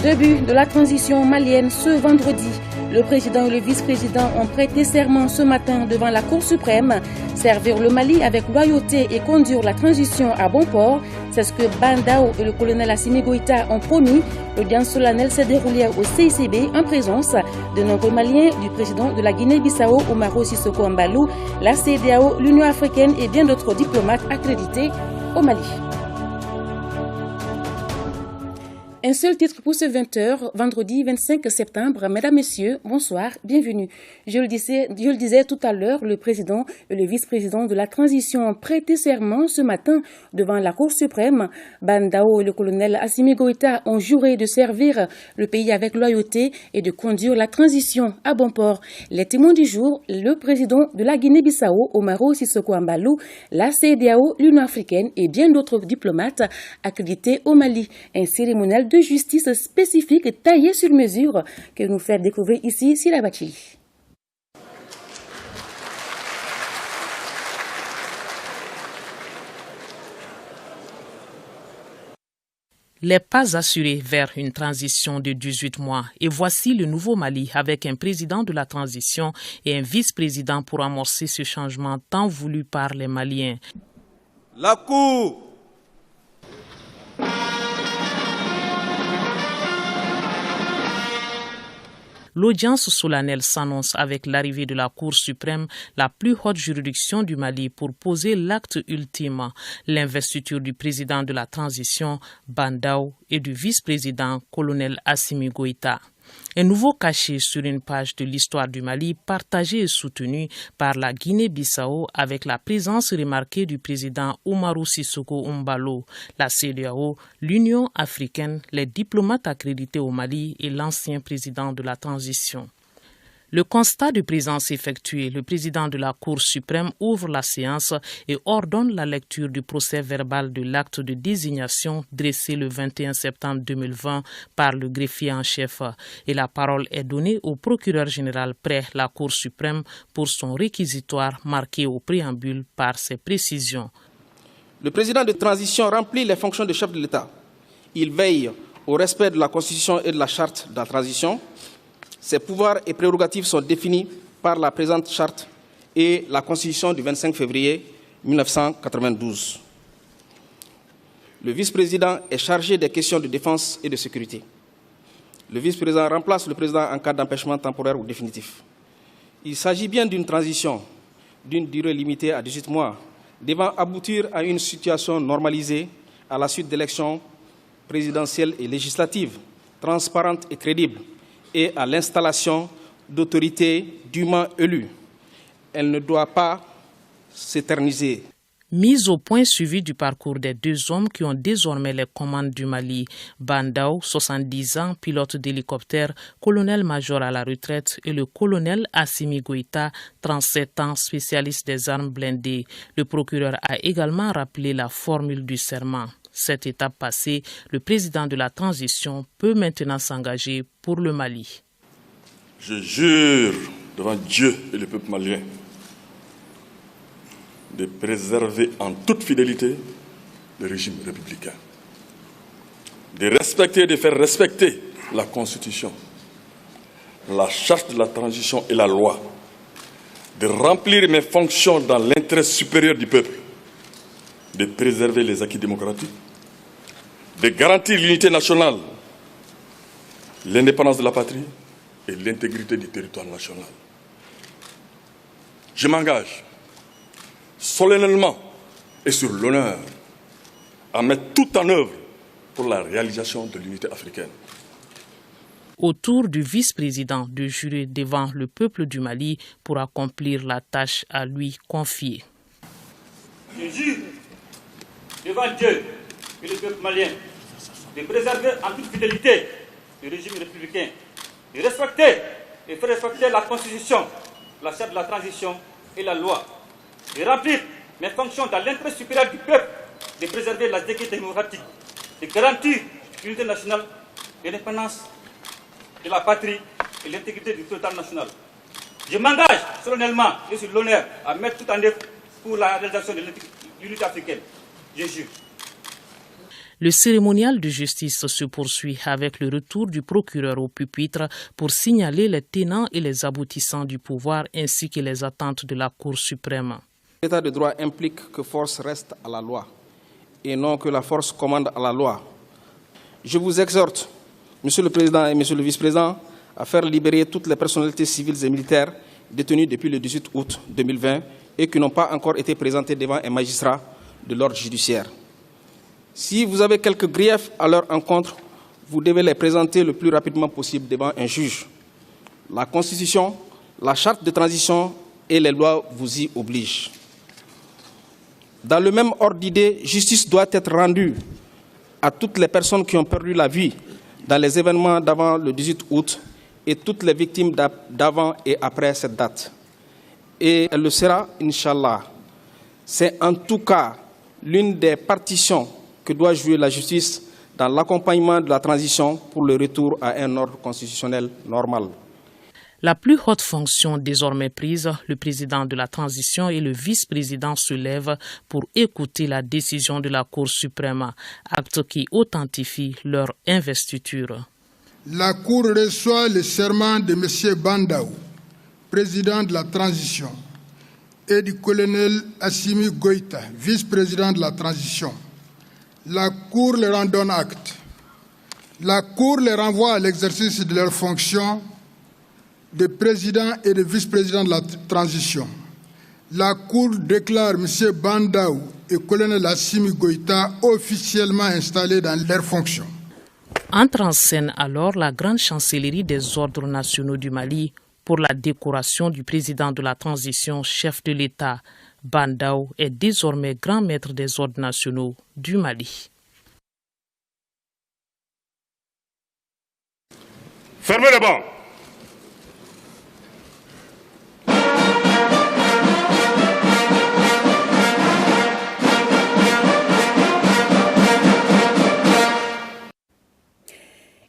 Début de la transition malienne ce vendredi. Le président et le vice-président ont prêté serment ce matin devant la Cour suprême. Servir le Mali avec loyauté et conduire la transition à bon port, c'est ce que Bandao et le colonel Assimi Goïta ont promis. L'audience solennelle s'est déroulée au CICB en présence de nombreux Maliens, du président de la Guinée-Bissau, Umaro Sissoko Embalou, la CEDEAO, l'Union africaine et bien d'autres diplomates accrédités au Mali. Un seul titre pour ce 20h, vendredi 25 septembre. Mesdames, Messieurs, bonsoir, bienvenue. Je le disais tout à l'heure, le président et le vice-président de la transition ont prêté serment ce matin devant la Cour suprême. Bandao et le colonel Assimi Goïta ont juré de servir le pays avec loyauté et de conduire la transition à bon port. Les témoins du jour, le président de la Guinée-Bissau, Umaro Sissoko Embalou, la CEDEAO, l'Union africaine et bien d'autres diplomates accrédités au Mali. Un cérémonial de justice spécifique taillé sur mesure que nous fait découvrir ici Sila Bachili. Les pas assurés vers une transition de 18 mois. Et voici le nouveau Mali avec un président de la transition et un vice-président pour amorcer ce changement tant voulu par les Maliens. La Cour L'audience solennelle s'annonce avec l'arrivée de la Cour suprême, la plus haute juridiction du Mali, pour poser l'acte ultime, l'investiture du président de la transition, Bandao, et du vice-président, colonel Assimi Goïta. Un nouveau cachet sur une page de l'histoire du Mali, partagé et soutenu par la Guinée-Bissau avec la présence remarquée du président Umaro Sissoko Embalou, la CEDEAO, l'Union africaine, les diplomates accrédités au Mali et l'ancien président de la transition. Le constat de présence effectué, le président de la Cour suprême ouvre la séance et ordonne la lecture du procès verbal de l'acte de désignation dressé le 21 septembre 2020 par le greffier en chef. Et la parole est donnée au procureur général près la Cour suprême pour son réquisitoire marqué au préambule par ses précisions. Le président de transition remplit les fonctions de chef de l'État. Il veille au respect de la Constitution et de la charte de la transition. Ses pouvoirs et prérogatives sont définis par la présente charte et la Constitution du 25 février 1992. Le vice-président est chargé des questions de défense et de sécurité. Le vice-président remplace le président en cas d'empêchement temporaire ou définitif. Il s'agit bien d'une transition d'une durée limitée à 18 mois, devant aboutir à une situation normalisée à la suite d'élections présidentielles et législatives, transparentes et crédibles, et à l'installation d'autorités dûment élues. Elle ne doit pas s'éterniser. Mise au point suivi du parcours des deux hommes qui ont désormais les commandes du Mali. Bandao, 70 ans, pilote d'hélicoptère, colonel-major à la retraite, et le colonel Assimi Goïta, 37 ans, spécialiste des armes blindées. Le procureur a également rappelé la formule du serment. Cette étape passée, le président de la transition peut maintenant s'engager pour le Mali. Je jure devant Dieu et le peuple malien de préserver en toute fidélité le régime républicain, de respecter et de faire respecter la Constitution, la charte de la transition et la loi, de remplir mes fonctions dans l'intérêt supérieur du peuple, de préserver les acquis démocratiques, de garantir l'unité nationale, l'indépendance de la patrie et l'intégrité du territoire national. Je m'engage solennellement et sur l'honneur à mettre tout en œuvre pour la réalisation de l'unité africaine. Au tour du vice-président de jurer devant le peuple du Mali pour accomplir la tâche à lui confiée. Je jure devant Dieu et le peuple malien de préserver en toute fidélité le régime républicain, de respecter et faire respecter la Constitution, la charte de la transition et la loi, de remplir mes fonctions dans l'intérêt supérieur du peuple, de préserver la sécurité démocratique, de garantir l'unité nationale, l'indépendance de la patrie et l'intégrité du territoire national. Je m'engage solennellement et sur l'honneur à mettre tout en œuvre pour la réalisation de l'unité africaine. Je jure. Le cérémonial de justice se poursuit avec le retour du procureur au pupitre pour signaler les tenants et les aboutissants du pouvoir ainsi que les attentes de la Cour suprême. L'état de droit implique que force reste à la loi et non que la force commande à la loi. Je vous exhorte, Monsieur le Président et Monsieur le Vice-président, à faire libérer toutes les personnalités civiles et militaires détenues depuis le 18 août 2020 et qui n'ont pas encore été présentées devant un magistrat de l'ordre judiciaire. Si vous avez quelques griefs à leur encontre, vous devez les présenter le plus rapidement possible devant un juge. La Constitution, la charte de transition et les lois vous y obligent. Dans le même ordre d'idée, justice doit être rendue à toutes les personnes qui ont perdu la vie dans les événements d'avant le 18 août et toutes les victimes d'avant et après cette date. Et elle le sera, Inch'Allah. C'est en tout cas l'une des partitions que doit jouer la justice dans l'accompagnement de la transition pour le retour à un ordre constitutionnel normal. La plus haute fonction désormais prise, le président de la transition et le vice-président se lèvent pour écouter la décision de la Cour suprême, acte qui authentifie leur investiture. La Cour reçoit le serment de M. Bandaou, président de la transition, et du colonel Assimi Goïta, vice-président de la transition. La Cour leur en donne acte. La Cour les renvoie à l'exercice de leurs fonctions de président et de vice-président de la transition. La Cour déclare M. Bandaou et colonel Assimi Goïta officiellement installés dans leurs fonctions. Entre en scène alors la grande chancellerie des ordres nationaux du Mali pour la décoration du président de la transition, chef de l'État. Bandaou est désormais grand maître des ordres nationaux du Mali. Fermez les bancs.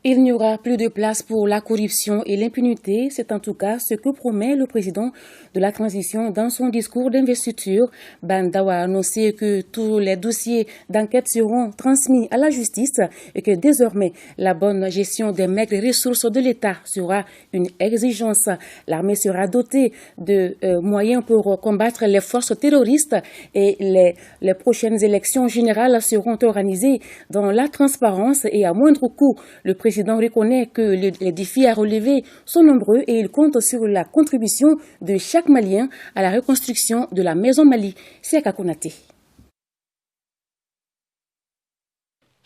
Il n'y aura plus de place pour la corruption et l'impunité. C'est en tout cas ce que promet le président de la transition dans son discours d'investiture. Bandaou a annoncé que tous les dossiers d'enquête seront transmis à la justice et que désormais la bonne gestion des maigres ressources de l'État sera une exigence. L'armée sera dotée de moyens pour combattre les forces terroristes et les prochaines élections générales seront organisées dans la transparence et à moindre coût. Le président reconnaît que les défis à relever sont nombreux et il compte sur la contribution de chaque Malien à la reconstruction de la maison Mali. Siaka Konaté.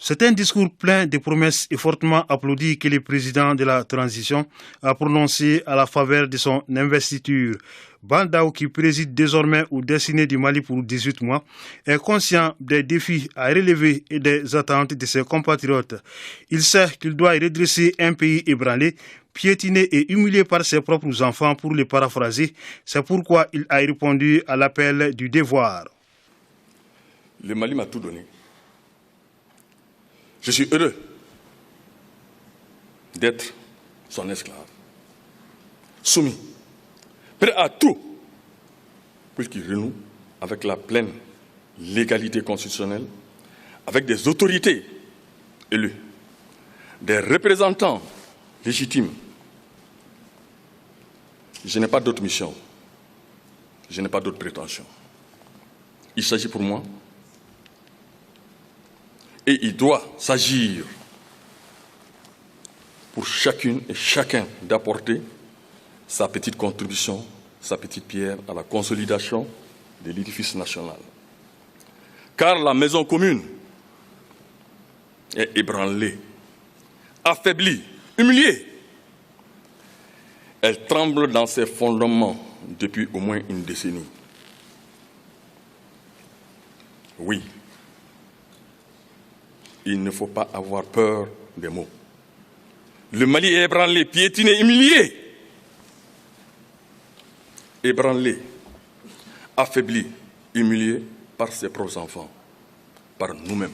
C'est un discours plein de promesses et fortement applaudi que le président de la transition a prononcé à la faveur de son investiture. Bandaou, qui préside désormais au destiné du Mali pour 18 mois, est conscient des défis à relever et des attentes de ses compatriotes. Il sait qu'il doit redresser un pays ébranlé, piétiné et humilié par ses propres enfants, pour le paraphraser. C'est pourquoi il a répondu à l'appel du devoir. Le Mali m'a tout donné. Je suis heureux d'être son esclave, soumis, prêt à tout pour qu'il renoue avec la pleine légalité constitutionnelle, avec des autorités élues, des représentants légitimes. Je n'ai pas d'autre mission, je n'ai pas d'autre prétention. Il s'agit pour moi, et il doit s'agir pour chacune et chacun d'apporter sa petite contribution, sa petite pierre à la consolidation de l'édifice national. Car la maison commune est ébranlée, affaiblie, humiliée. Elle tremble dans ses fondements depuis au moins une décennie. Oui. Il ne faut pas avoir peur des mots. Le Mali est ébranlé, piétiné, humilié. Ébranlé, affaibli, humilié par ses propres enfants, par nous-mêmes.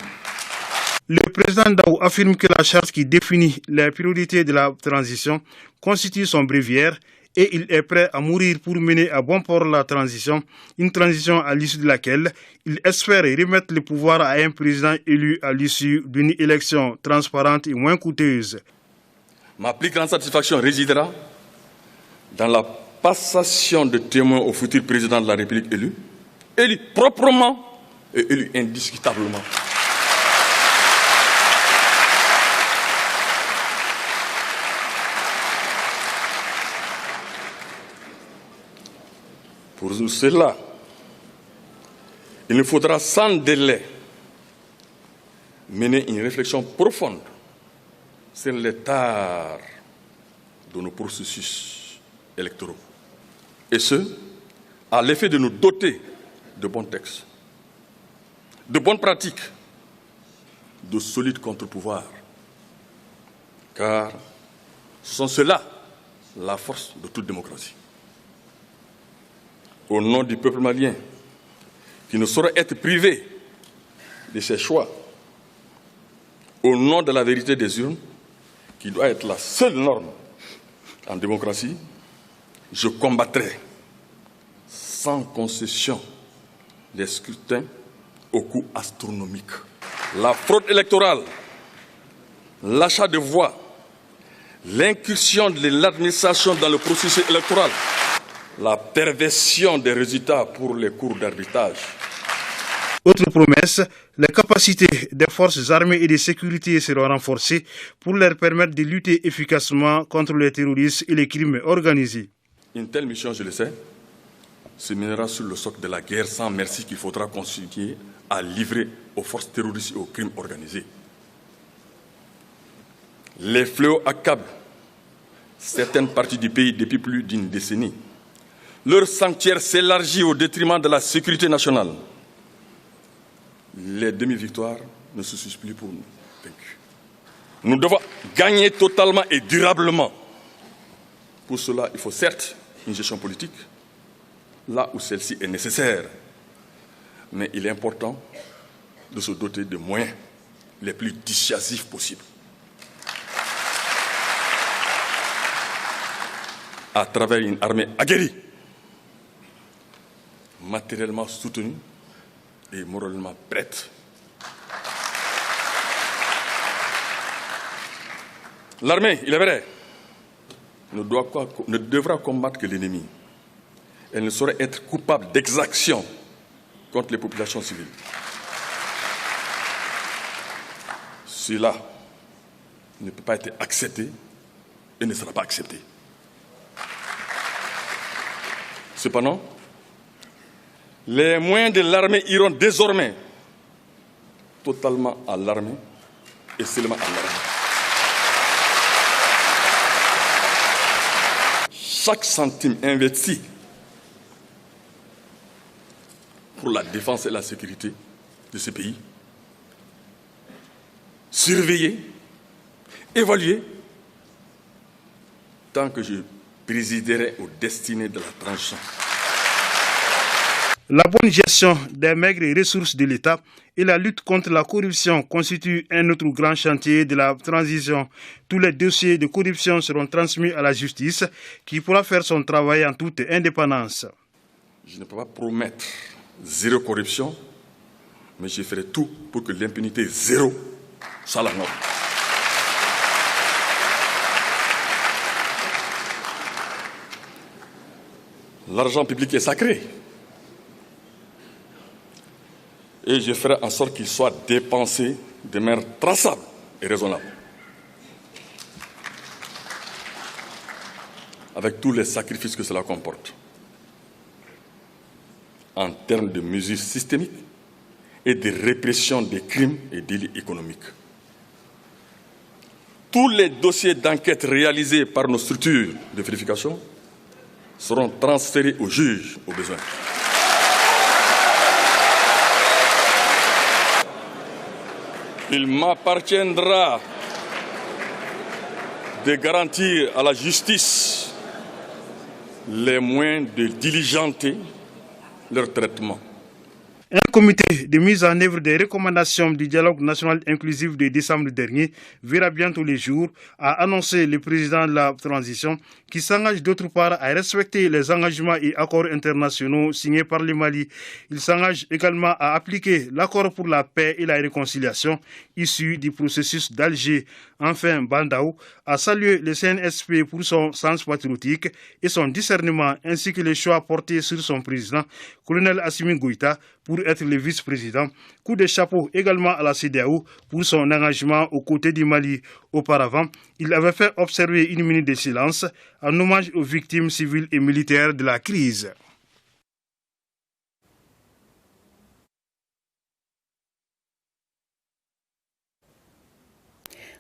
Le président Daou affirme que la charte qui définit les priorités de la transition constitue son bréviaire et il est prêt à mourir pour mener à bon port la transition, une transition à l'issue de laquelle il espère remettre le pouvoir à un président élu à l'issue d'une élection transparente et moins coûteuse. Ma plus grande satisfaction résidera dans la passation de témoins au futur président de la République élu proprement et élu indiscutablement. Pour cela, il nous faudra sans délai mener une réflexion profonde sur l'état de nos processus électoraux. Et ce, à l'effet de nous doter de bons textes, de bonnes pratiques, de solides contre-pouvoirs. Car ce sont ceux-là la force de toute démocratie. Au nom du peuple malien, qui ne saurait être privé de ses choix, au nom de la vérité des urnes, qui doit être la seule norme en démocratie, je combattrai sans concession les scrutins au coût astronomique. La fraude électorale, l'achat de voix, l'incursion de l'administration dans le processus électoral, la perversion des résultats pour les cours d'arbitrage. Autre promesse, les capacités des forces armées et de sécurité seront renforcées pour leur permettre de lutter efficacement contre les terroristes et les crimes organisés. Une telle mission, je le sais, se mènera sur le socle de la guerre sans merci qu'il faudra continuer à livrer aux forces terroristes et aux crimes organisés. Les fléaux accablent certaines parties du pays depuis plus d'une décennie. Leur sanctuaire s'élargit au détriment de la sécurité nationale. Les demi-victoires ne se suffisent plus pour nous vaincus. Nous devons gagner totalement et durablement. Pour cela, il faut certes une gestion politique, là où celle-ci est nécessaire. Mais il est important de se doter de moyens les plus dissuasifs possibles. À travers une armée aguerrie, matériellement soutenue et moralement prête. L'armée, il est vrai, ne devra combattre que l'ennemi. Elle ne saurait être coupable d'exactions contre les populations civiles. Cela ne peut pas être accepté et ne sera pas accepté. Cependant, les moyens de l'armée iront désormais totalement à l'armée et seulement à l'armée. Chaque centime investi pour la défense et la sécurité de ce pays, surveillé, évalué, tant que je présiderai aux destinées de la transition. La bonne gestion des maigres ressources de l'État et la lutte contre la corruption constituent un autre grand chantier de la transition. Tous les dossiers de corruption seront transmis à la justice qui pourra faire son travail en toute indépendance. Je ne peux pas promettre zéro corruption, mais je ferai tout pour que l'impunité zéro soit la norme. L'argent public est sacré. Et je ferai en sorte qu'il soit dépensé de manière traçable et raisonnable. Avec tous les sacrifices que cela comporte. En termes de mesures systémiques et de répression des crimes et délits économiques. Tous les dossiers d'enquête réalisés par nos structures de vérification seront transférés aux juges au besoin. Il m'appartiendra de garantir à la justice les moyens de diligenter leur traitement. Un Le comité de mise en œuvre des recommandations du dialogue national inclusif de décembre dernier verra bientôt les jours, a annoncé le président de la transition, qui s'engage d'autre part à respecter les engagements et accords internationaux signés par le Mali. Il s'engage également à appliquer l'accord pour la paix et la réconciliation issu du processus d'Alger. Enfin, Bandaou a salué le CNSP pour son sens patriotique et son discernement, ainsi que les choix portés sur son président, colonel Assimi Goïta, pour être le vice-président. Coup de chapeau également à la CEDEAO pour son engagement aux côtés du Mali. Auparavant, il avait fait observer une minute de silence en hommage aux victimes civiles et militaires de la crise.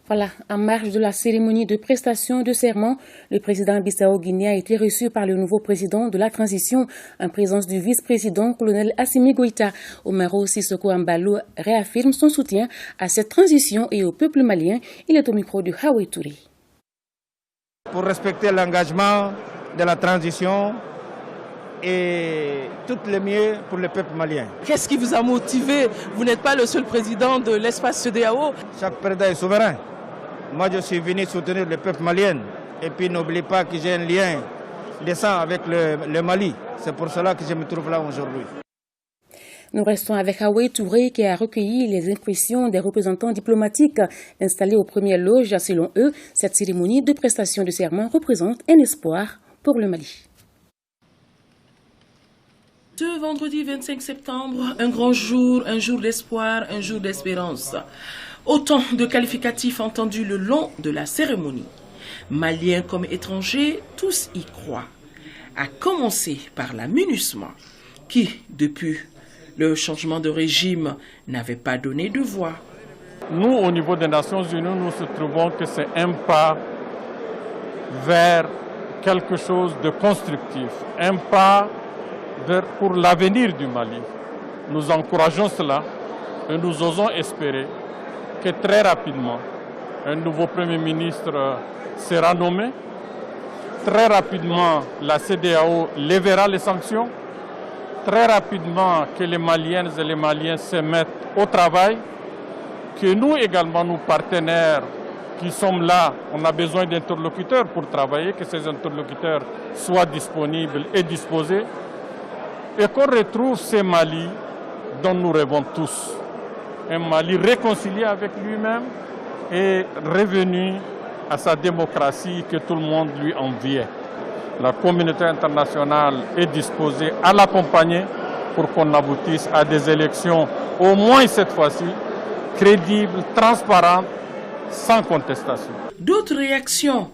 Voilà, en marge de la cérémonie de prestation de serment, le président Bissau-Guinée a été reçu par le nouveau président de la transition en présence du vice-président colonel Assimi Goïta. Omaro Sissoko Ambalo réaffirme son soutien à cette transition et au peuple malien. Il est au micro de Haoué Touré. Pour respecter l'engagement de la transition et tout le mieux pour le peuple malien. Qu'est-ce qui vous a motivé? Vous n'êtes pas le seul président de l'espace CEDEAO. Chaque président est souverain. Moi, je suis venu soutenir le peuple malien. Et puis, n'oubliez pas que j'ai un lien de sang avec le Mali. C'est pour cela que je me trouve là aujourd'hui. Nous restons avec Haoué Touré qui a recueilli les impressions des représentants diplomatiques installés aux premières loges. Selon eux, cette cérémonie de prestation de serment représente un espoir pour le Mali. Ce vendredi 25 septembre, un grand jour, un jour d'espoir, un jour d'espérance. Autant de qualificatifs entendus le long de la cérémonie. Maliens comme étrangers, tous y croient. À commencer par la MINUSMA, qui, depuis le changement de régime, n'avait pas donné de voix. Nous, au niveau des Nations Unies, nous trouvons que c'est un pas vers quelque chose de constructif, un pas pour l'avenir du Mali. Nous encourageons cela et nous osons espérer que très rapidement, un nouveau Premier ministre sera nommé. Très rapidement, la CEDEAO lèvera les sanctions. Très rapidement, que les Maliennes et les Maliens se mettent au travail. Que nous également, nos partenaires qui sommes là, on a besoin d'interlocuteurs pour travailler, que ces interlocuteurs soient disponibles et disposés. Et qu'on retrouve ce Mali dont nous rêvons tous. Un Mali réconcilié avec lui-même et revenu à sa démocratie que tout le monde lui enviait. La communauté internationale est disposée à l'accompagner pour qu'on aboutisse à des élections, au moins cette fois-ci, crédibles, transparentes, sans contestation. D'autres réactions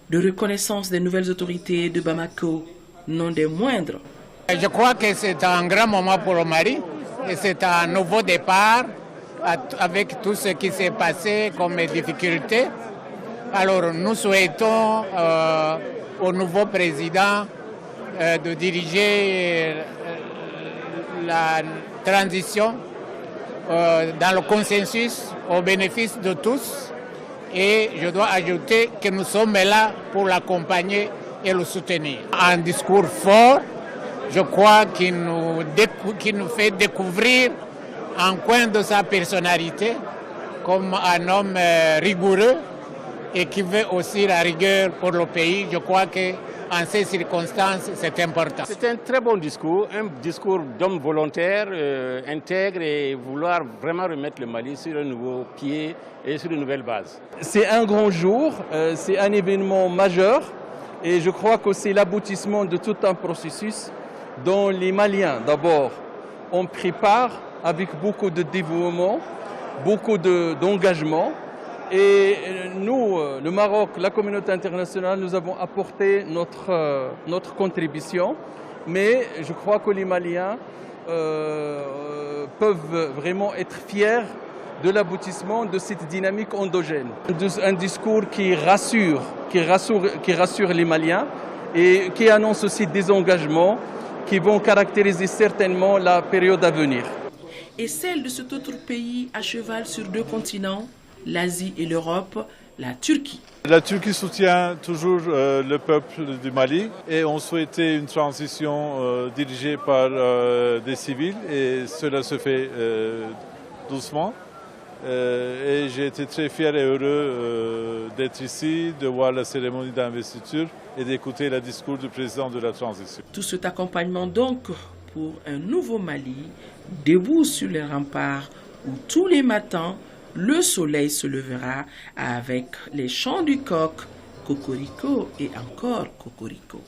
de reconnaissance des nouvelles autorités de Bamako, non des moindres. Je crois que c'est un grand moment pour le Mali et c'est un nouveau départ avec tout ce qui s'est passé comme difficultés. Alors nous souhaitons au nouveau président de diriger la transition dans le consensus au bénéfice de tous. Et je dois ajouter que nous sommes là pour l'accompagner et le soutenir. Un discours fort, je crois qu'il nous fait découvrir un coin de sa personnalité comme un homme rigoureux et qui veut aussi la rigueur pour le pays. Je crois qu'en ces circonstances, c'est important. C'est un très bon discours, un discours d'homme volontaire, intègre et vouloir vraiment remettre le Mali sur un nouveau pied et sur une nouvelle base. C'est un grand jour, c'est un événement majeur et je crois que c'est l'aboutissement de tout un processus dont les Maliens d'abord ont pris part avec beaucoup de dévouement, beaucoup d'engagement. Et nous, le Maroc, la communauté internationale, nous avons apporté notre contribution. Mais je crois que les Maliens peuvent vraiment être fiers de l'aboutissement de cette dynamique endogène. Un discours qui rassure les Maliens et qui annonce aussi des engagements qui vont caractériser certainement la période à venir. Et celle de cet autre pays à cheval sur deux continents, l'Asie et l'Europe, la Turquie. La Turquie soutient toujours le peuple du Mali et on souhaitait une transition dirigée par des civils et cela se fait doucement. Et j'ai été très fier et heureux d'être ici, de voir la cérémonie d'investiture et d'écouter le discours du président de la transition. Tout cet accompagnement donc pour un nouveau Mali, debout sur les remparts où tous les matins le soleil se levera avec les chants du coq, cocorico et encore cocorico.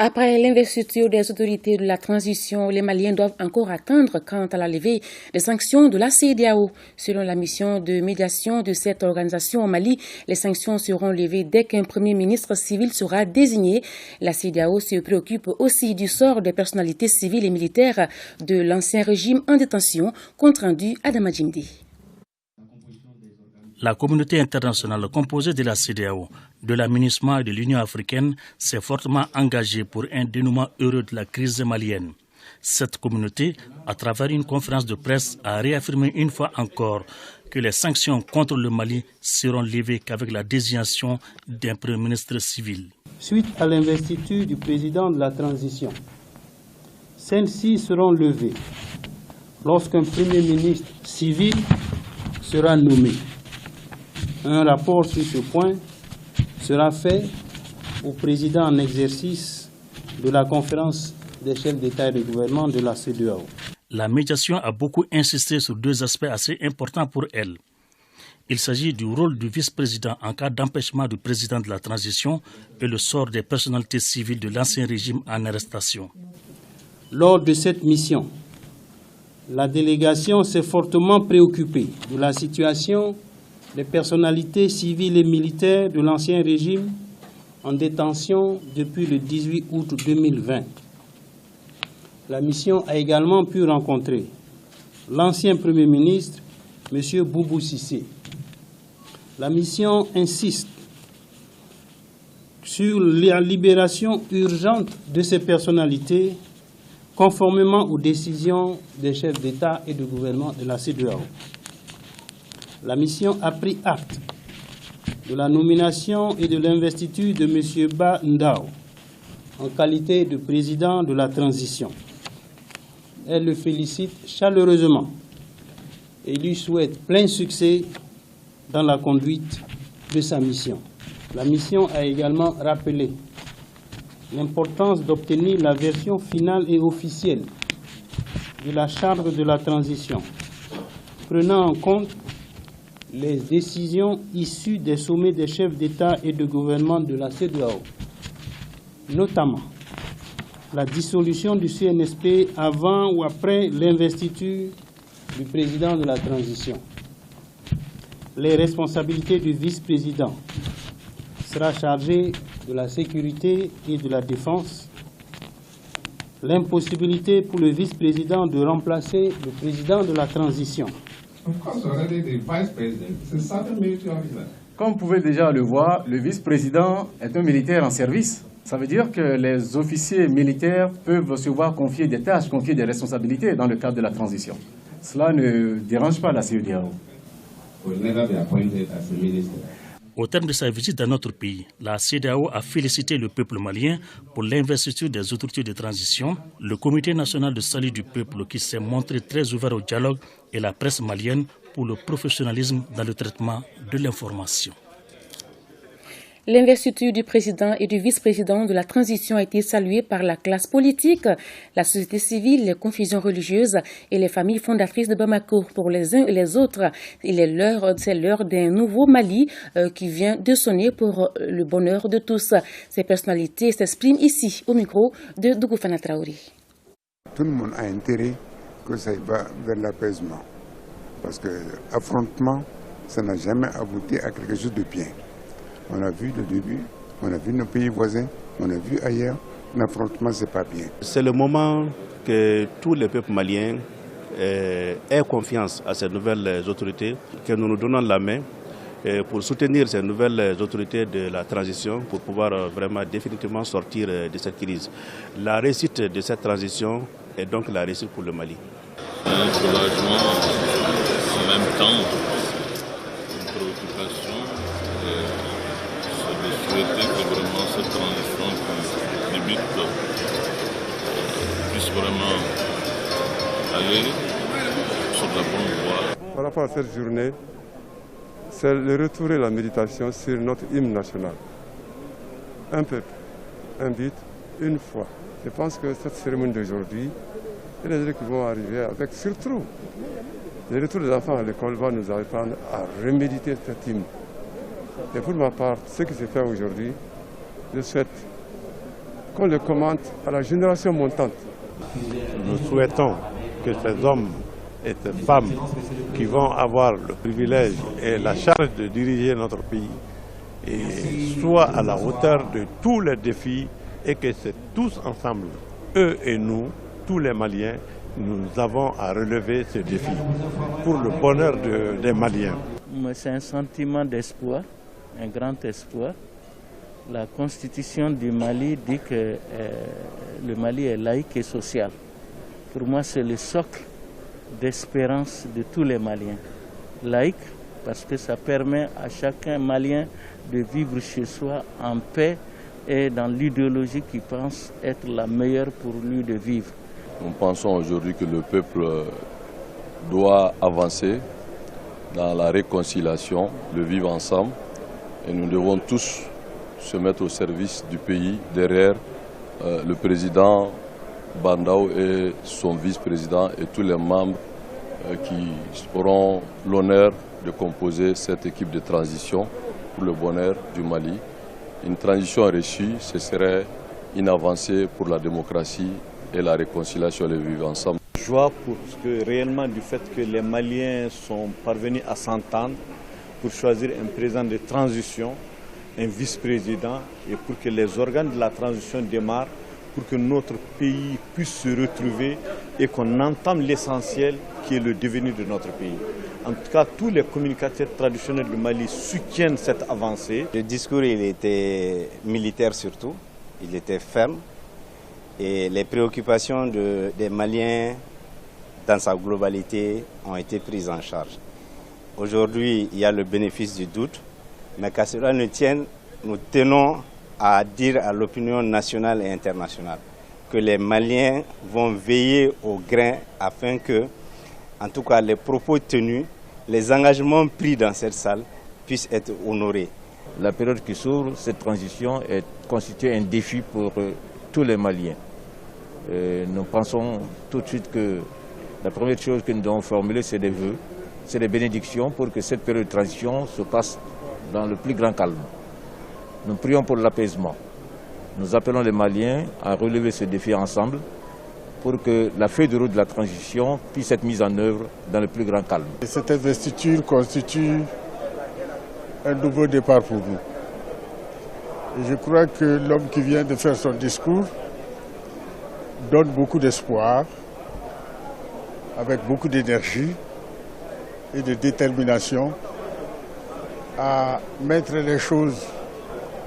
Après l'investiture des autorités de la transition, les Maliens doivent encore attendre quant à la levée des sanctions de la CEDEAO. Selon la mission de médiation de cette organisation au Mali, les sanctions seront levées dès qu'un premier ministre civil sera désigné. La CEDEAO se préoccupe aussi du sort des personnalités civiles et militaires de l'ancien régime en détention, compte rendu Adama Djimdi. La communauté internationale composée de la CEDEAO, de la MINUSMA et de l'Union africaine s'est fortement engagée pour un dénouement heureux de la crise malienne. Cette communauté, à travers une conférence de presse, a réaffirmé une fois encore que les sanctions contre le Mali seront levées qu'avec la désignation d'un Premier ministre civil. Suite à l'investiture du président de la transition, celles-ci seront levées lorsqu'un Premier ministre civil sera nommé. Un rapport sur ce point sera fait au président en exercice de la conférence des chefs d'État et de gouvernement de la CEDEAO. La médiation a beaucoup insisté sur deux aspects assez importants pour elle. Il s'agit du rôle du vice-président en cas d'empêchement du président de la transition et le sort des personnalités civiles de l'ancien régime en arrestation. Lors de cette mission, la délégation s'est fortement préoccupée de la situation des personnalités civiles et militaires de l'ancien régime en détention depuis le 18 août 2020. La mission a également pu rencontrer l'ancien Premier ministre, M. Boubou Cissé. La mission insiste sur la libération urgente de ces personnalités conformément aux décisions des chefs d'État et de gouvernement de la CEDEAO. La mission a pris acte de la nomination et de l'investiture de M. Ba Ndao en qualité de président de la transition. Elle le félicite chaleureusement et lui souhaite plein succès dans la conduite de sa mission. La mission a également rappelé l'importance d'obtenir la version finale et officielle de la charte de la transition, prenant en compte les décisions issues des sommets des chefs d'État et de gouvernement de la CEDEAO, notamment la dissolution du CNSP avant ou après l'investiture du président de la transition. Les responsabilités du vice-président sera chargé de la sécurité et de la défense. L'impossibilité pour le vice-président de remplacer le président de la transition. Comme vous pouvez déjà le voir, le vice-président est un militaire en service. Ça veut dire que les officiers militaires peuvent se voir confier des tâches, confier des responsabilités dans le cadre de la transition. Cela ne dérange pas la CEDEAO. Au terme de sa visite dans notre pays, la CEDEAO a félicité le peuple malien pour l'investiture des autorités de transition, le Comité national de salut du peuple qui s'est montré très ouvert au dialogue et la presse malienne pour le professionnalisme dans le traitement de l'information. L'investiture du président et du vice-président de la transition a été saluée par la classe politique, la société civile, les confusions religieuses et les familles fondatrices de Bamako. Pour les uns et les autres, c'est l'heure d'un nouveau Mali qui vient de sonner pour le bonheur de tous. Ces personnalités s'expriment ici au micro de Dougoufana Traoré. Tout le monde a intérêt que ça va vers l'apaisement. Parce que l'affrontement, ça n'a jamais abouti à quelque chose de bien. On a vu le début, on a vu nos pays voisins, on a vu ailleurs, l'affrontement, c'est pas bien. C'est le moment que tous les peuples maliens aient confiance à ces nouvelles autorités, que nous nous donnons la main pour soutenir ces nouvelles autorités de la transition pour pouvoir vraiment définitivement sortir de cette crise. La réussite de cette transition est donc la réussite pour le Mali. Un soulagement en même temps. préoccupation, c'est de souhaiter que vraiment cette transition qui débute puisse vraiment aller sur la bonne voie. Par rapport à cette journée, c'est le retour et la méditation sur notre hymne national. Un peuple, un but, une foi. Je pense que cette cérémonie d'aujourd'hui, et les gens qui vont arriver avec surtout le retour des enfants à l'école va nous apprendre à reméditer cet hymne. Et pour ma part, ce qui se fait aujourd'hui, je souhaite qu'on le commente à la génération montante. Nous souhaitons que ces hommes et ces femmes qui vont avoir le privilège et la charge de diriger notre pays soient à la hauteur de tous les défis et que c'est tous ensemble, eux et nous, tous les Maliens, nous avons à relever ces défis pour le bonheur des Maliens. C'est un sentiment d'espoir, un grand espoir. La constitution du Mali dit que le Mali est laïque et social. Pour moi, c'est le socle d'espérance de tous les Maliens. Laïque, parce que ça permet à chacun Malien de vivre chez soi en paix et dans l'idéologie qu'il pense être la meilleure pour lui de vivre. Nous pensons aujourd'hui que le peuple doit avancer dans la réconciliation, le vivre ensemble, et nous devons tous se mettre au service du pays derrière le président Bandao et son vice-président et tous les membres qui auront l'honneur de composer cette équipe de transition pour le bonheur du Mali. Une transition réussie, ce serait une avancée pour la démocratie et la réconciliation et le vivre ensemble. Joie réellement du fait que les Maliens sont parvenus à s'entendre pour choisir un président de transition, un vice-président, et pour que les organes de la transition démarrent, pour que notre pays puisse se retrouver et qu'on entame l'essentiel qui est le devenir de notre pays. En tout cas, tous les communicateurs traditionnels du Mali soutiennent cette avancée. Le discours, il était militaire surtout, il était ferme. Et les préoccupations des Maliens dans sa globalité ont été prises en charge. Aujourd'hui, il y a le bénéfice du doute, mais qu'à cela ne tienne, nous tenons à dire à l'opinion nationale et internationale que les Maliens vont veiller au grain afin que, en tout cas, les propos tenus, les engagements pris dans cette salle puissent être honorés. La période qui s'ouvre, cette transition constitue un défi pour tous les Maliens. Nous pensons tout de suite que la première chose que nous devons formuler, c'est des vœux, c'est des bénédictions pour que cette période de transition se passe dans le plus grand calme. Nous prions pour l'apaisement. Nous appelons les Maliens à relever ce défi ensemble pour que la feuille de route de la transition puisse être mise en œuvre dans le plus grand calme. Cette investiture constitue un nouveau départ pour nous. Et je crois que l'homme qui vient de faire son discours donne beaucoup d'espoir, avec beaucoup d'énergie et de détermination à mettre les choses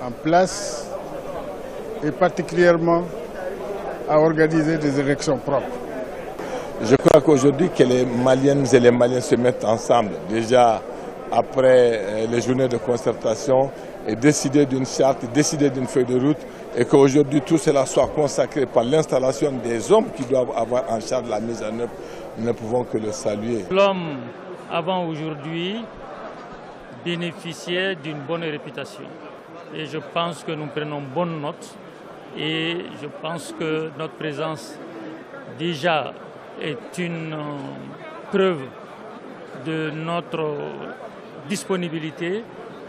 en place et particulièrement à organiser des élections propres. Je crois qu'aujourd'hui que les Maliennes et les Maliens se mettent ensemble, déjà après les journées de concertation, et décider d'une charte, décider d'une feuille de route, et qu'aujourd'hui tout cela soit consacré par l'installation des hommes qui doivent avoir en charge la mise en œuvre, nous ne pouvons que le saluer. L'homme, avant aujourd'hui, bénéficiait d'une bonne réputation. Et je pense que nous prenons bonne note. Et je pense que notre présence déjà est une preuve de notre disponibilité.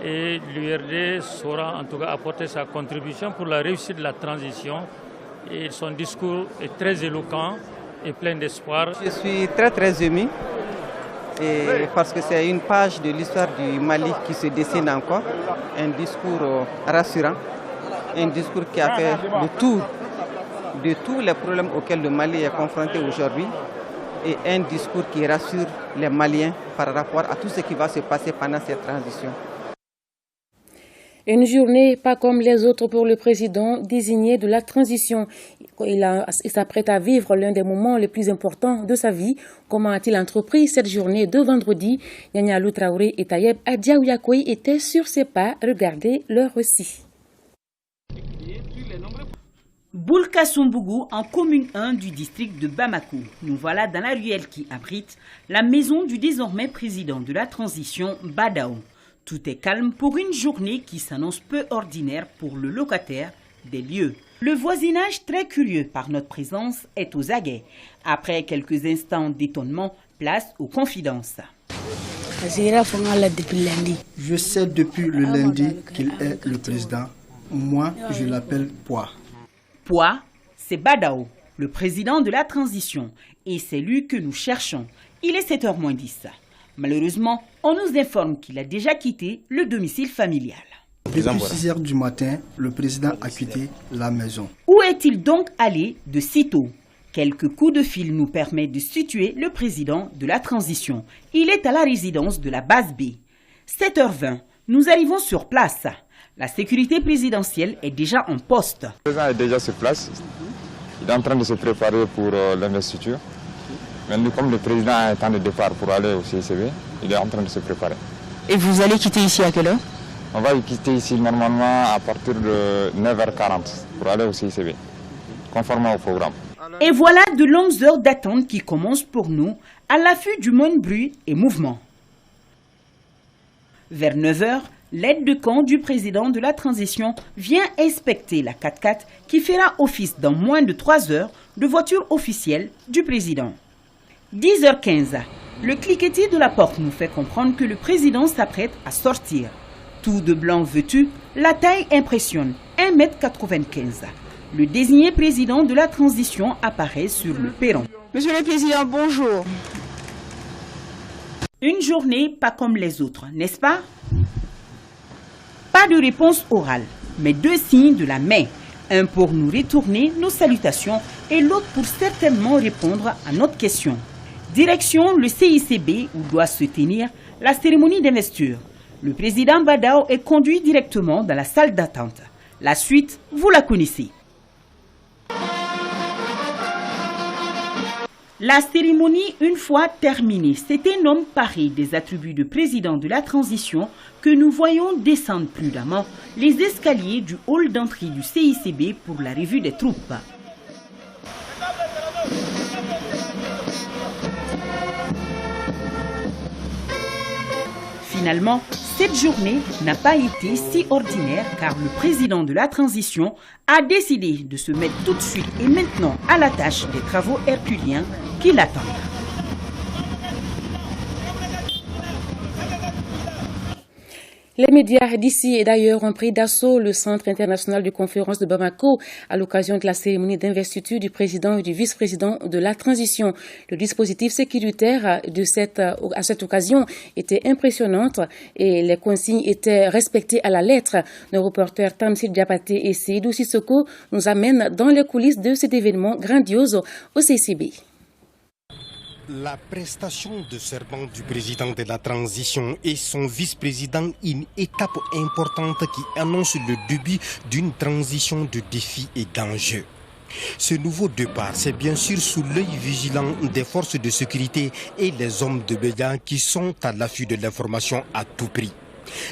Et l'URD saura en tout cas apporter sa contribution pour la réussite de la transition. Et son discours est très éloquent et plein d'espoir. Je suis très ému parce que c'est une page de l'histoire du Mali qui se dessine encore. Un discours rassurant, un discours qui a fait le tour de tous les problèmes auxquels le Mali est confronté aujourd'hui et un discours qui rassure les Maliens par rapport à tout ce qui va se passer pendant cette transition. Une journée pas comme les autres pour le président désigné de la transition. Il s'apprête à vivre l'un des moments les plus importants de sa vie. Comment a-t-il entrepris cette journée de vendredi? Nyanya Alou Traoré et Tayeb Adiaouyakoui étaient sur ses pas. Regardez leur récit. Boulkassoumbougou, en commune 1 du district de Bamako. Nous voilà dans la ruelle qui abrite la maison du désormais président de la transition, Badao. Tout est calme pour une journée qui s'annonce peu ordinaire pour le locataire des lieux. Le voisinage, très curieux par notre présence, est aux aguets. Après quelques instants d'étonnement, place aux confidences. Je sais depuis le lundi qu'il est le président. Moi, je l'appelle Poa. Poa, c'est Badao, le président de la transition. Et c'est lui que nous cherchons. Il est 7h-10. Malheureusement, on nous informe qu'il a déjà quitté le domicile familial. Depuis 6h du matin, le président a quitté la maison. Où est-il donc allé de sitôt? Quelques coups de fil nous permettent de situer le président de la transition. Il est à la résidence de la base B. 7h20, nous arrivons sur place. La sécurité présidentielle est déjà en poste. Le président est déjà sur place. Il est en train de se préparer pour l'investiture. Maintenant, comme le président est en de départ pour aller au CICB, il est en train de se préparer. Et vous allez quitter ici à quelle heure? On va quitter ici normalement à partir de 9h40 pour aller au CICB, conformément au programme. Et voilà de longues heures d'attente qui commencent pour nous à l'affût du moindre bruit et mouvement. Vers 9h, l'aide de camp du président de la transition vient inspecter la 4x4 qui fera office dans moins de 3 heures de voiture officielle du président. 10h15, le cliquetis de la porte nous fait comprendre que le président s'apprête à sortir. Tout de blanc vêtu, la taille impressionne, 1m95. Le désigné président de la transition apparaît sur le perron. Monsieur le Président, bonjour. Une journée pas comme les autres, n'est-ce pas? Pas de réponse orale, mais 2 signes de la main. Un pour nous retourner nos salutations et l'autre pour certainement répondre à notre question. Direction le CICB où doit se tenir la cérémonie d'investiture. Le président Badao est conduit directement dans la salle d'attente. La suite, vous la connaissez. La cérémonie, une fois terminée, c'est un homme paré des attributs de président de la transition que nous voyons descendre prudemment les escaliers du hall d'entrée du CICB pour la revue des troupes. Finalement, cette journée n'a pas été si ordinaire car le président de la transition a décidé de se mettre tout de suite et maintenant à la tâche des travaux herculiens qui l'attendent. Les médias d'ici et d'ailleurs ont pris d'assaut le Centre international de conférence de Bamako à l'occasion de la cérémonie d'investiture du président et du vice-président de la transition. Le dispositif sécuritaire à cette occasion était impressionnant et les consignes étaient respectées à la lettre. Nos reporters Tamsil Diapaté et Seydou Sissoko nous amènent dans les coulisses de cet événement grandiose au CICB. La prestation de serment du président de la transition et son vice-président, une étape importante qui annonce le début d'une transition de défis et d'enjeux. Ce nouveau départ, c'est bien sûr sous l'œil vigilant des forces de sécurité et les hommes de médias qui sont à l'affût de l'information à tout prix.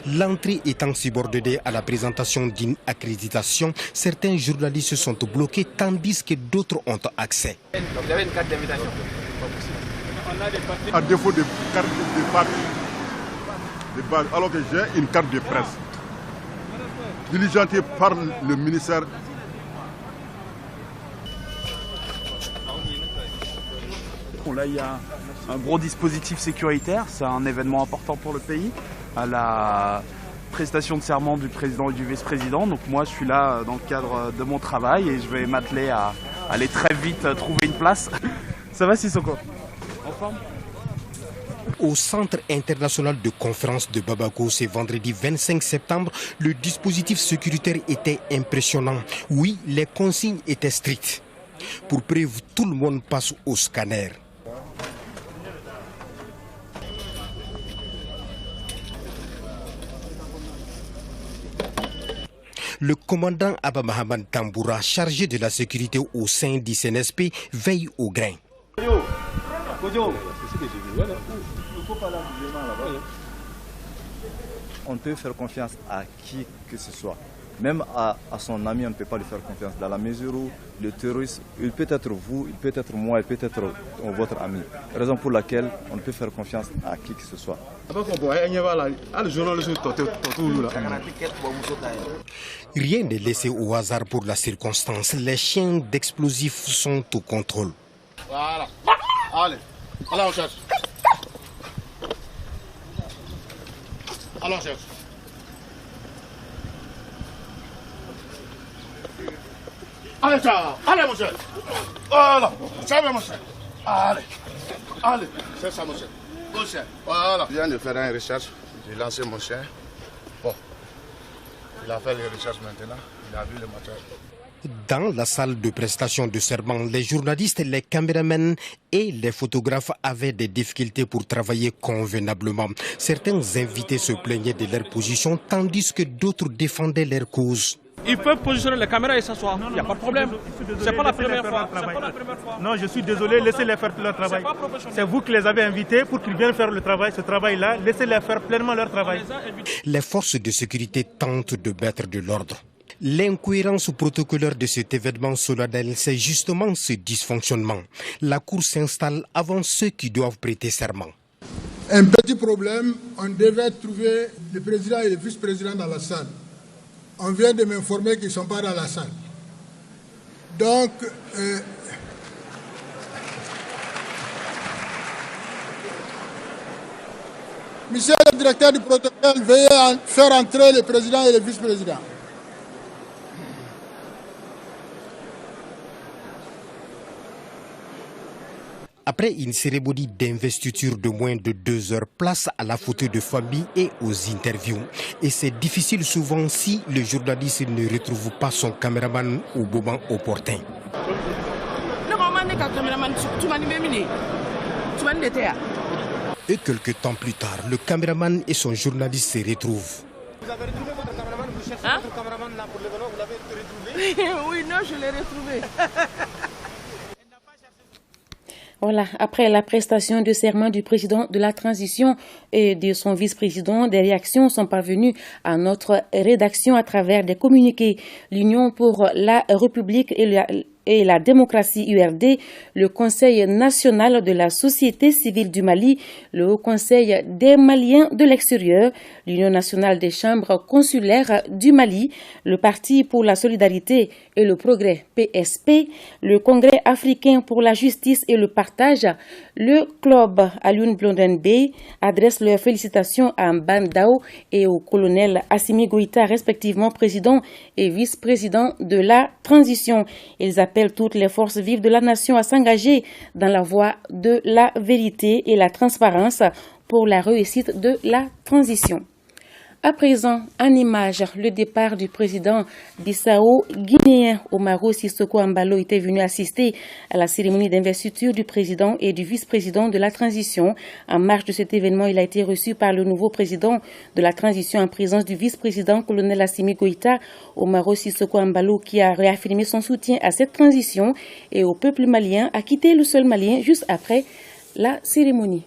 L'entrée étant subordonnée à la présentation d'une accréditation, certains journalistes sont bloqués tandis que d'autres ont accès. Donc vous avez une carte d'invitation? À défaut de carte de base, alors que j'ai une carte de presse diligentée par le ministère. Bon, là, il y a un gros dispositif sécuritaire, c'est un événement important pour le pays, à la prestation de serment du président et du vice-président. Donc moi, je suis là dans le cadre de mon travail et je vais m'atteler à aller très vite trouver une place. Ça va, Sissoko? En forme? Au Centre international de conférence de Bamako, ce vendredi 25 septembre, le dispositif sécuritaire était impressionnant. Oui, les consignes étaient strictes. Pour preuve, tout le monde passe au scanner. Le commandant Abba Mahaman Tamboura, chargé de la sécurité au sein du CNSP, veille au grain. On peut faire confiance à qui que ce soit. Même à son ami, on ne peut pas lui faire confiance. Dans la mesure où le terroriste, il peut être vous, il peut être moi, il peut être votre ami. Raison pour laquelle on ne peut faire confiance à qui que ce soit. Rien n'est laissé au hasard pour la circonstance. Les chiens d'explosifs sont au contrôle. Voilà. Allez, allez on cherche. Allons cherche. Allez, ciao. Allez, mon cher. Voilà. Ciao, mon cher. Allez. Allez. C'est ça, mon cher. Mon cher. Voilà. Je viens de faire une recherche. J'ai lancé mon cher. Bon. Il a fait les recherches maintenant. Il a vu le matériel. Dans la salle de prestation de serment, les journalistes, les caméramans et les photographes avaient des difficultés pour travailler convenablement. Certains invités se plaignaient de leur position, tandis que d'autres défendaient leur cause. Ils peuvent positionner les caméras et s'asseoir, il n'y a pas de problème. C'est pas la première fois. Non, je suis désolé, laissez-les faire leur travail. C'est vous qui les avez invités pour qu'ils viennent faire le travail, ce travail-là. Laissez-les faire pleinement leur travail. Les forces de sécurité tentent de mettre de l'ordre. L'incohérence protocolaire de cet événement solennel, c'est justement ce dysfonctionnement. La cour s'installe avant ceux qui doivent prêter serment. Un petit problème, on devait trouver le président et le vice-président dans la salle. On vient de m'informer qu'ils ne sont pas dans la salle. Donc, monsieur le directeur du protocole, veuillez faire entrer le président et le vice-président. Après une cérémonie d'investiture de moins de 2 heures, place à la photo de famille et aux interviews. Et c'est difficile souvent si le journaliste ne retrouve pas son caméraman au moment opportun. Et quelques temps plus tard, le caméraman et son journaliste se retrouvent. Vous avez retrouvé votre caméraman? Vous cherchez votre caméraman là pour l'événement? Vous l'avez retrouvé? Oui, non, je l'ai retrouvé. Voilà, après la prestation de serment du président de la transition et de son vice-président, des réactions sont parvenues à notre rédaction à travers des communiqués. L'Union pour la République et la démocratie URD, le Conseil national de la société civile du Mali, le Haut Conseil des Maliens de l'extérieur, l'Union nationale des chambres consulaires du Mali, le Parti pour la solidarité et le progrès PSP, le Congrès africain pour la justice et le partage, le club Alioune Blondin Bey adresse leurs félicitations à Mbandao et au colonel Assimi Goïta, respectivement président et vice-président de la transition. Ils appellent toutes les forces vives de la nation à s'engager dans la voie de la vérité et la transparence pour la réussite de la transition. À présent, en image, le départ du président bissau-guinéen Umaro Sissoco Embalo était venu assister à la cérémonie d'investiture du président et du vice-président de la transition. En marge de cet événement, il a été reçu par le nouveau président de la transition en présence du vice-président colonel Assimi Goïta, Umaro Sissoco Embalo, qui a réaffirmé son soutien à cette transition et au peuple malien, a quitté le sol malien juste après la cérémonie.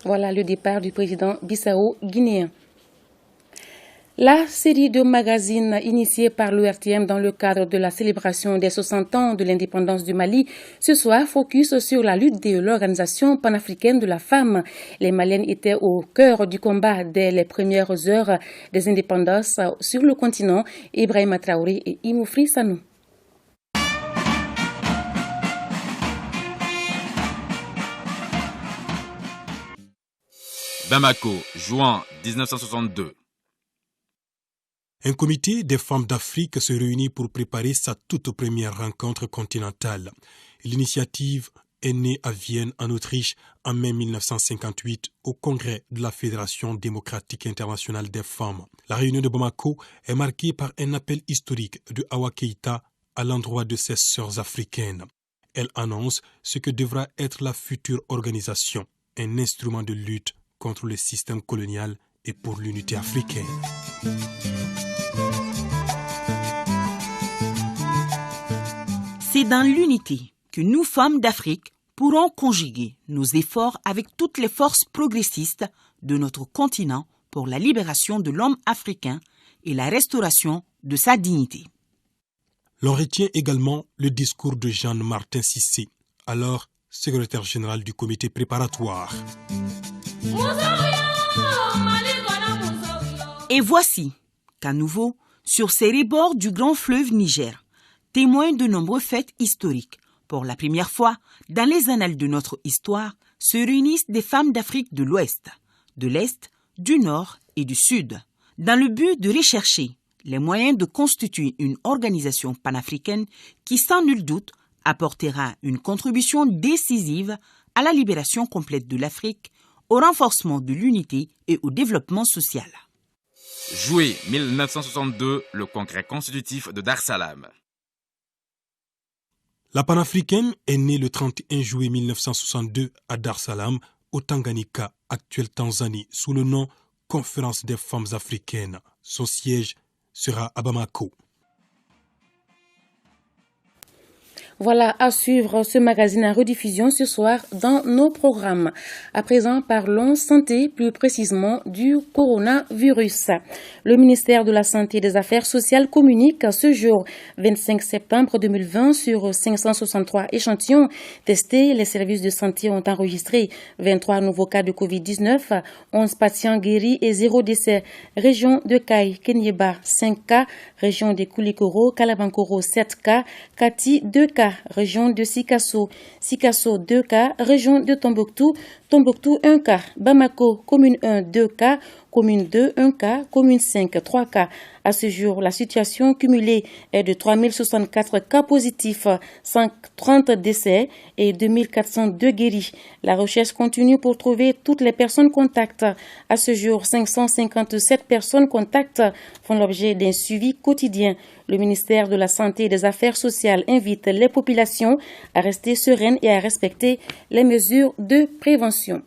Voilà le départ du président bissau-guinéen. La série de magazines initiée par l'ORTM dans le cadre de la célébration des 60 ans de l'indépendance du Mali, ce soir focus sur la lutte de l'Organisation panafricaine de la femme. Les Maliennes étaient au cœur du combat dès les premières heures des indépendances sur le continent. Ibrahima Traoré et Imoufri Sanou. Bamako, juin 1962. Un comité des femmes d'Afrique se réunit pour préparer sa toute première rencontre continentale. L'initiative est née à Vienne, en Autriche, en mai 1958, au congrès de la Fédération démocratique internationale des femmes. La réunion de Bamako est marquée par un appel historique de Awa Keïta à l'endroit de ses sœurs africaines. Elle annonce ce que devra être la future organisation. un instrument de lutte contre le système colonial et pour l'unité africaine. C'est dans l'unité que nous, femmes d'Afrique, pourrons conjuguer nos efforts avec toutes les forces progressistes de notre continent pour la libération de l'homme africain et la restauration de sa dignité. L'on retient également le discours de Jean-Martin Cissé, alors secrétaire général du comité préparatoire. Et voici qu'à nouveau, sur ces rebords du grand fleuve Niger, témoin de nombreux faits historiques, pour la première fois dans les annales de notre histoire, se réunissent des femmes d'Afrique de l'Ouest, de l'Est, du Nord et du Sud, dans le but de rechercher les moyens de constituer une organisation panafricaine qui, sans nul doute, apportera une contribution décisive à la libération complète de l'Afrique, au renforcement de l'unité et au développement social. Juillet 1962, le congrès constitutif de Dar es Salaam. La panafricaine est née le 31 juillet 1962 à Dar es Salaam, au Tanganyika, actuelle Tanzanie, sous le nom Conférence des femmes africaines. Son siège sera à Bamako. Voilà à suivre ce magazine en rediffusion ce soir dans nos programmes. À présent, parlons santé, plus précisément du coronavirus. Le ministère de la Santé et des Affaires sociales communique ce jour 25 septembre 2020 sur 563 échantillons testés. Les services de santé ont enregistré 23 nouveaux cas de Covid-19, 11 patients guéris et 0 décès. Région de Kaï, Kenyeba, 5 cas. Région de Koulikoro, Kalabankoro, 7 cas. Kati, 2 cas. Région de Sikasso, 2 cas. Région de Tombouctou, 1 cas. Bamako, commune 1, 2 cas. Commune 2, 1 cas. Commune 5, 3 cas. À ce jour, la situation cumulée est de 3064 cas positifs, 130 décès et 2402 guéris. La recherche continue pour trouver toutes les personnes contacts. À ce jour, 557 personnes contacts font l'objet d'un suivi quotidien. Le ministère de la Santé et des Affaires sociales invite les populations à rester sereines et à respecter les mesures de prévention.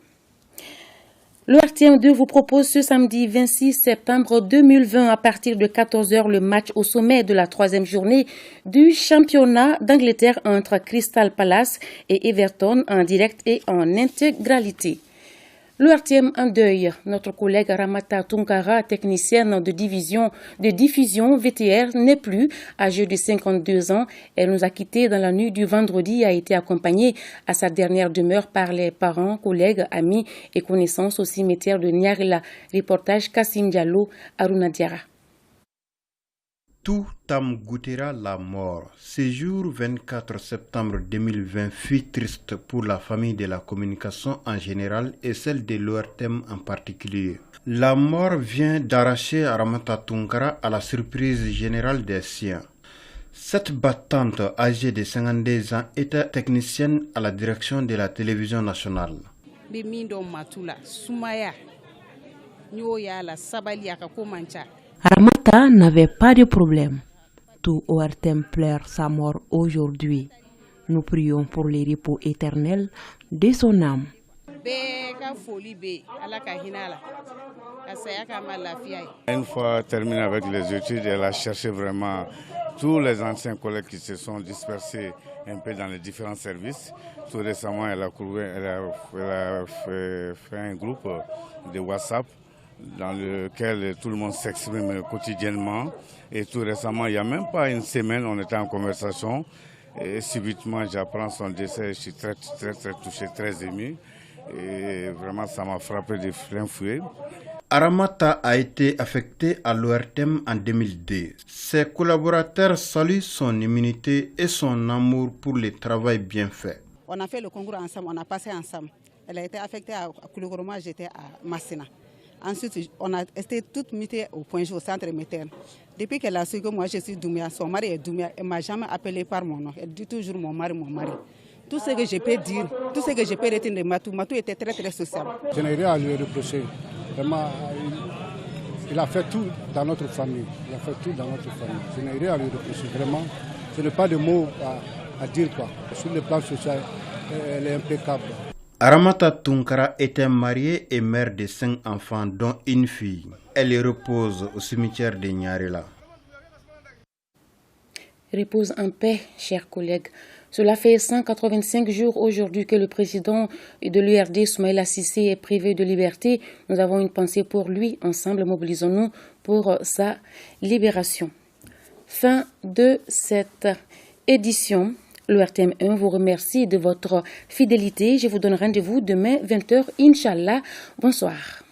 Le RTM2 vous propose ce samedi 26 septembre 2020 à partir de 14h le match au sommet de la 3e journée du championnat d'Angleterre entre Crystal Palace et Everton en direct et en intégralité. Le RTM en deuil, notre collègue Ramata Tunkara, technicienne de diffusion VTR, n'est plus, âgée de 52 ans. Elle nous a quittés dans la nuit du vendredi et a été accompagnée à sa dernière demeure par les parents, collègues, amis et connaissances au cimetière de Niarila. Reportage Kassim Diallo, Aruna Diara. Tout âme goûtera la mort. Ce jour 24 septembre 2020 fut triste pour la famille de la communication en général et celle de l'ORTM en particulier. La mort vient d'arracher Ramata Tunkara à la surprise générale des siens. Cette battante âgée de 52 ans était technicienne à la direction de la télévision nationale. Ramata n'avait pas de problème. Tout ORTM pleure sa mort aujourd'hui. Nous prions pour le repos éternel de son âme. Une fois terminée avec les études, elle a cherché vraiment tous les anciens collègues qui se sont dispersés un peu dans les différents services. Tout récemment, elle a fait un groupe de WhatsApp dans lequel tout le monde s'exprime quotidiennement. Et tout récemment, il n'y a même pas une semaine, on était en conversation. Et subitement, j'apprends son décès. Je suis très touché, très ému. Et vraiment, ça m'a frappé de plein fouet. Ramata a été affecté à l'ORTM en 2002. Ses collaborateurs saluent son immunité et son amour pour le travail bien fait. On a fait le concours ensemble, on a passé ensemble. Elle a été affectée à Koulikoro, moi j'étais à Massina. Ensuite, on a été toutes mises au point G au centre métal. Depuis qu'elle a su que moi je suis Doumia, son mari est Doumia, elle ne m'a jamais appelé par mon nom. Elle dit toujours mon mari, mon mari. Tout ce que je peux dire, tout ce que je peux retenir de Matou, Matou était très sociable. Je n'ai rien à lui reprocher. Vraiment, il a fait tout dans notre famille. Il a fait tout dans notre famille. Je n'ai rien à lui reprocher. Vraiment, je n'ai pas de mots à dire quoi. Sur le plan social, elle est impeccable. Aramata Tunkara était mariée et mère de 5 enfants, dont une fille. Elle repose au cimetière de Nyarela. Repose en paix, chers collègues. Cela fait 185 jours aujourd'hui que le président de l'URD, Soumaïla Cissé, est privé de liberté. Nous avons une pensée pour lui. Ensemble, mobilisons-nous pour sa libération. Fin de cette édition. L'ORTM1 vous remercie de votre fidélité. Je vous donne rendez-vous demain 20h, Inch'Allah. Bonsoir.